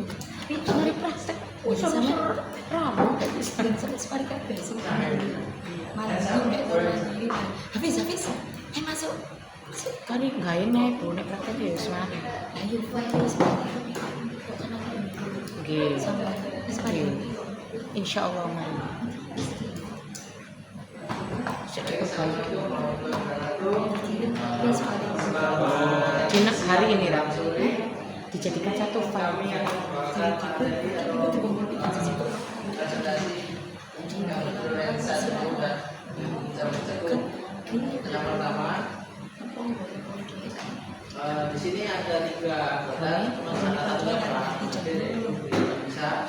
Tapi itu dari praktek. Sama ramu dan sampai sekali kan besok. Malah udah lagi. Habis. Masuk. Kali nggak ini bu, nek praktek ya semangat. Ayo terus. Oke. Sampai Insya Allah man. Cukup baik. Enak hari ini Ram. Dijadikan satu file. Yang pertama, di sini ada 3 anggota, cuma salah satunya bisa.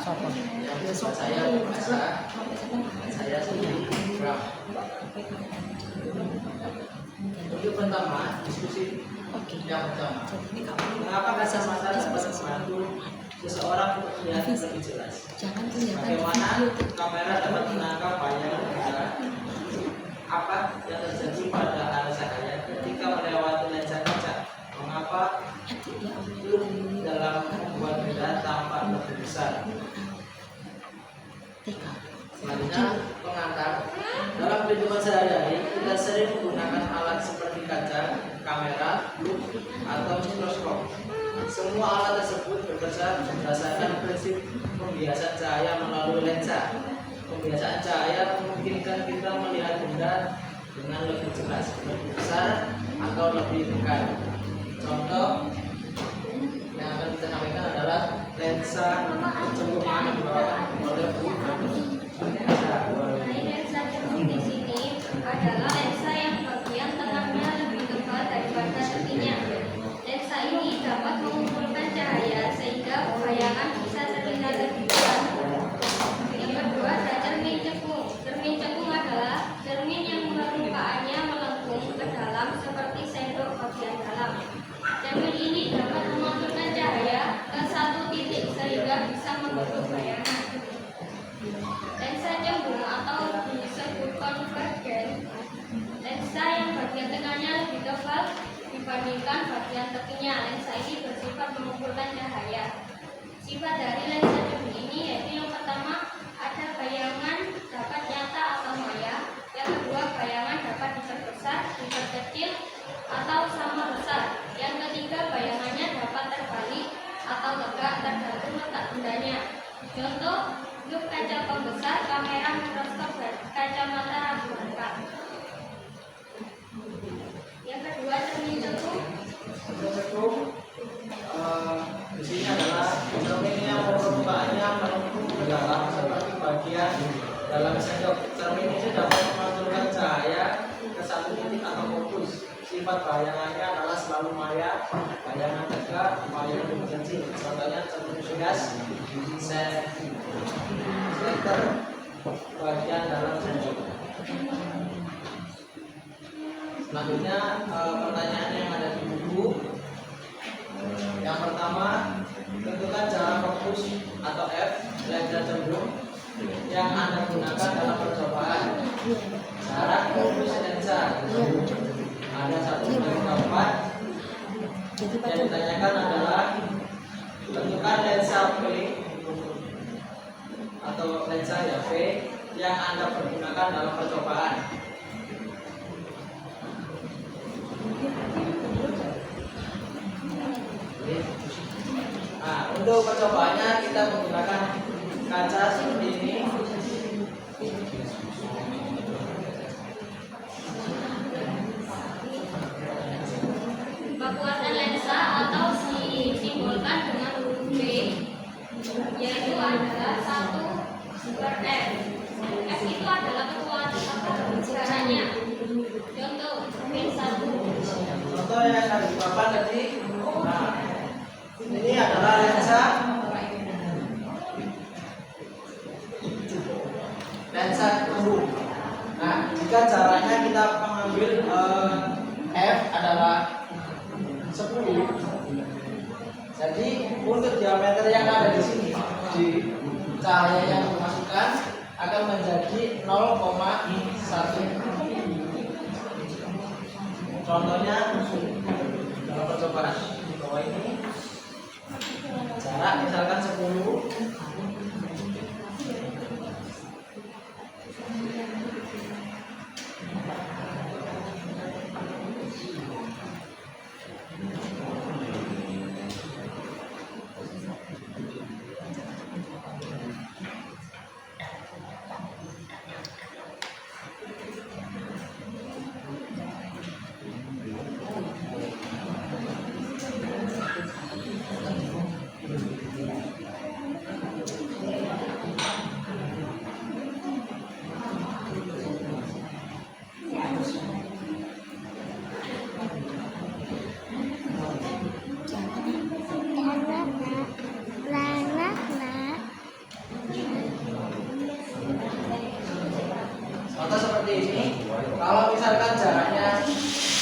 Yang bisa saya bisa, saya sendiri. Untuk pertama, diskusi yang pertama, mengapa kacamata dapat membantu seseorang untuk melihat lebih jelas? Bagaimana kamera dapat menangkap bayangan kita? Apa yang terjadi pada arah cahaya ketika melewati lensa kaca? Mengapa zoom dalam membuat benda tampak lebih besar? Selanjutnya, pengantar. Dalam kehidupan sehari-hari, kita sering menggunakan alat seperti kaca, kamera, loop, atau mikroskop. Semua alat tersebut bekerja berdasarkan prinsip pembiasan cahaya melalui lensa. Pembiasaan cahaya memungkinkan kita melihat benda dengan lebih jelas, lebih besar, atau lebih dekat. Contoh yang akan kita sampaikan adalah lensa pencengkungan yang dibawakan oleh Bu. Lensa cengkung di sini adalah lensa yang bagian tengahnya lebih tebal daripada tepinya. Lensa ini dapat mengumpulkan cahaya sehingga bayangan bisa terlihat lebih jelas. Yang kedua ada cermin cekung. Cermin cekung adalah cermin yang permukaannya melengkung ke dalam seperti sendok bagian dalam. Cermin ini dapat memantulkan cahaya ke satu titik sehingga bisa membentuk bayangan. Lensa cembung atau disebut konvergen. Lensa yang bagian tengahnya lebih tebal dibandingkan bagian tepinya. Lensa ini bersifat mengumpulkan cahaya. Sifat dari lensa cembung ini yaitu yang pertama, ada bayangan dapat nyata atau maya. Yang kedua, bayangan dapat diperbesar, diperkecil, atau sama besar. Yang ketiga, bayangannya dapat terbalik atau tegak tergantung letak bendanya. Contoh, loop kaca pembesar, kamera mikroskop, dan kacamata rambu dekat. Yang kedua, cermin cekung. Di sini adalah cermin yang permukaannya melengkung ke dalam seperti bagian dalam sendok. Cermin ini dapat memantulkan cahaya ke satu titik atau fokus. Sifat bayangannya adalah selalu maya, bayangan tegak, bayangan lebih kecil. Contohnya cermin gas, senter, bagian dalam sendok. Selanjutnya pertanyaan yang ada di buku. Yang pertama, tentukan cara fokus atau F lensa cembung yang Anda gunakan dalam percobaan. Cara fokus lensa ada 1 dari 4. Yang ditanyakan adalah tentukan lensa V atau lensa ya V yang Anda pergunakan dalam percobaan. Nah, untuk percobaannya kita menggunakan kaca seperti ini. Kekuatan lensa atau disimbolkan dengan huruf B, yaitu adalah 1/F. F itu adalah kekuatan caranya. Contoh, B1. Contoh yang ada di papan tadi. Nah, ini adalah lensa cembung. Nah, jika caranya kita mengambil F adalah 10. Jadi untuk diameter yang ada di sini di cahaya yang dimasukkan akan menjadi 0,1. Contohnya dalam percobaan di bawah ini jarak misalkan 10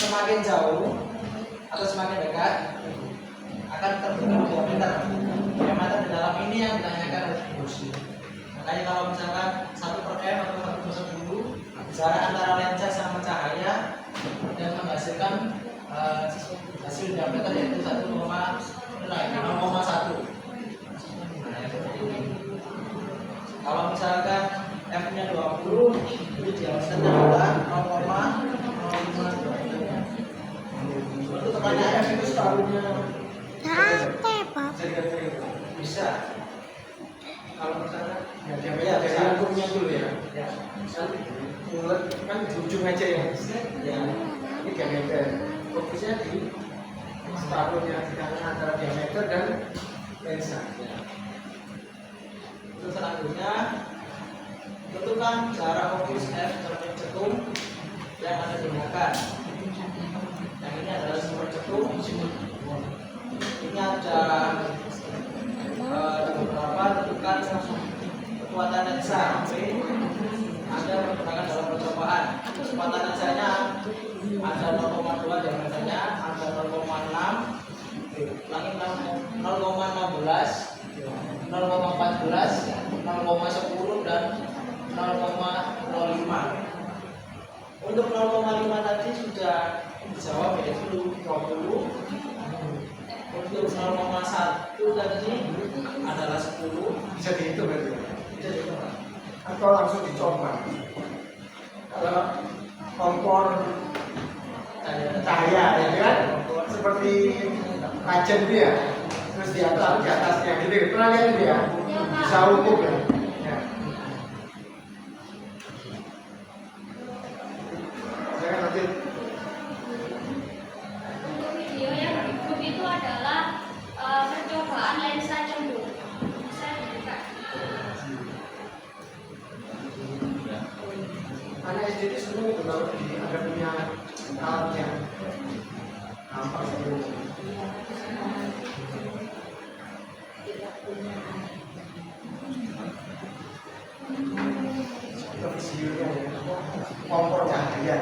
semakin jauh atau semakin dekat akan terbentuk diameter. Diameter di dalam ini yang ditanyakan oleh Busi. Makanya kalau misalkan 1/m atau 1/10 jarak antara lensa sama cahaya dan menghasilkan hasil diameter yaitu 0,1. Kalau misalkan F-nya 20, itu diameternya adalah 0,052. Untuk pertanyaan F itu selalunya bisa. Kalau misalkan Ya, dari hukumnya dulu ya. ya, Bulat kan di ujung aja ya. ya, Ini diameter. Fokusnya di separuhnya di tengah antara diameter dan lensa. Terus selanjutnya tentukan jarak fokus F cermin cetung yang Anda gunakan. Yang ini adalah sumber cetung. Ini ada beberapa tentukan kekuatan lensa B. Anda menggunakan dalam percobaan. Kekuatan lensanya ada 0,2 diameternya, ada 0,6, ulangi 0,16, 0,14, 0,10 dan 0,05. Untuk 0,5 tadi sudah dijawab yaitu 20. Untuk 0,1 tadi adalah 10. Bisa dihitung berarti. Bisa dihitung, Pak. Atau langsung dicoba. Kalau kompor cahaya ya kan seperti kajen dia terus di atasnya gitu pernah lihat dia bisa ukur ya. Saya nanti Untuk video yang berikut itu adalah percobaan lensa cembung. Bisa dibuka. anak SD itu seneng itu kalau ada punya alat yang nampak seperti itu. Visinya ya, kompor cahaya.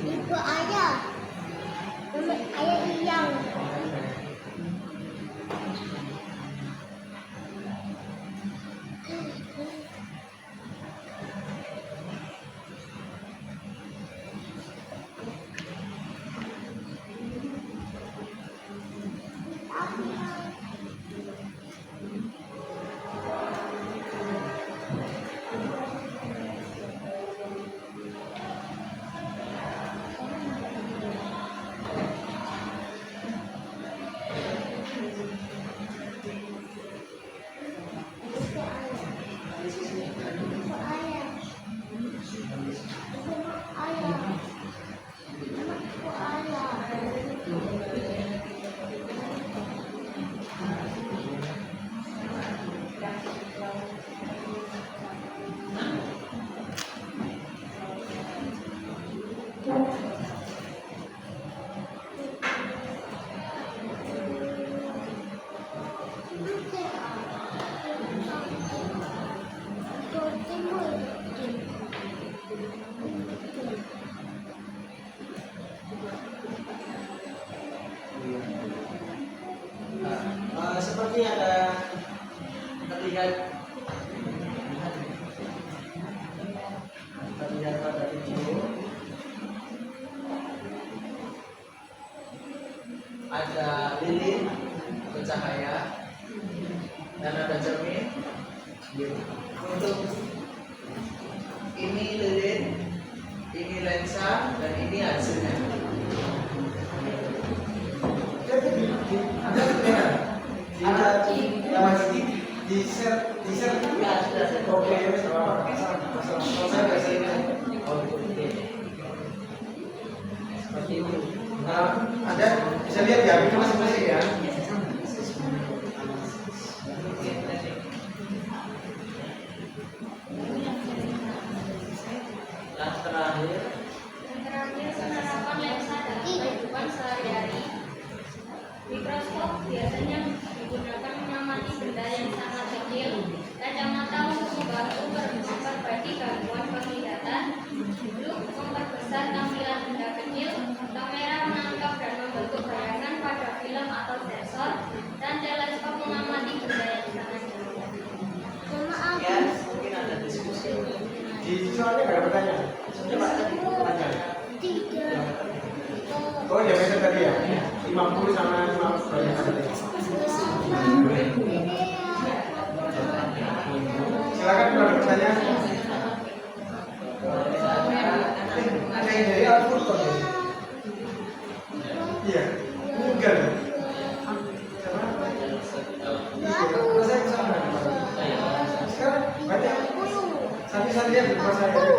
Ibu ayah, mama ayah hilang. Seperti ada terlihat pada video, ada lilin atau cahaya Bisa lihat ya, itu masing-masing ya. Yang terakhir, penerapan lensa dalam kehidupan sehari-hari. Mikroskop biasanya digunakan mengamati benda yang sangat kecil. Kacamata untuk membantu memperbaiki gangguan penglihatan. Untuk memperbesar tampilan benda kecil. Kamera menangkap dan membentuk bayangan pada film atau sensor. Dan teleskop mengamati benda yang sangat jauh. Mama ya aku. mungkin ada diskusi. Di soalnya nggak ada pertanyaan. Coba tadi Tanya. Tiga. Oh, dia besok tadi ya? 50 sama 50 banyak tadi. Silakan kalau ada pertanyaan. Ada yang dari Al-Furqan ya? Iya, Google. Siapa? Iya, saya kesana. Sekarang banyak. Satu-satu ya di rumah saya.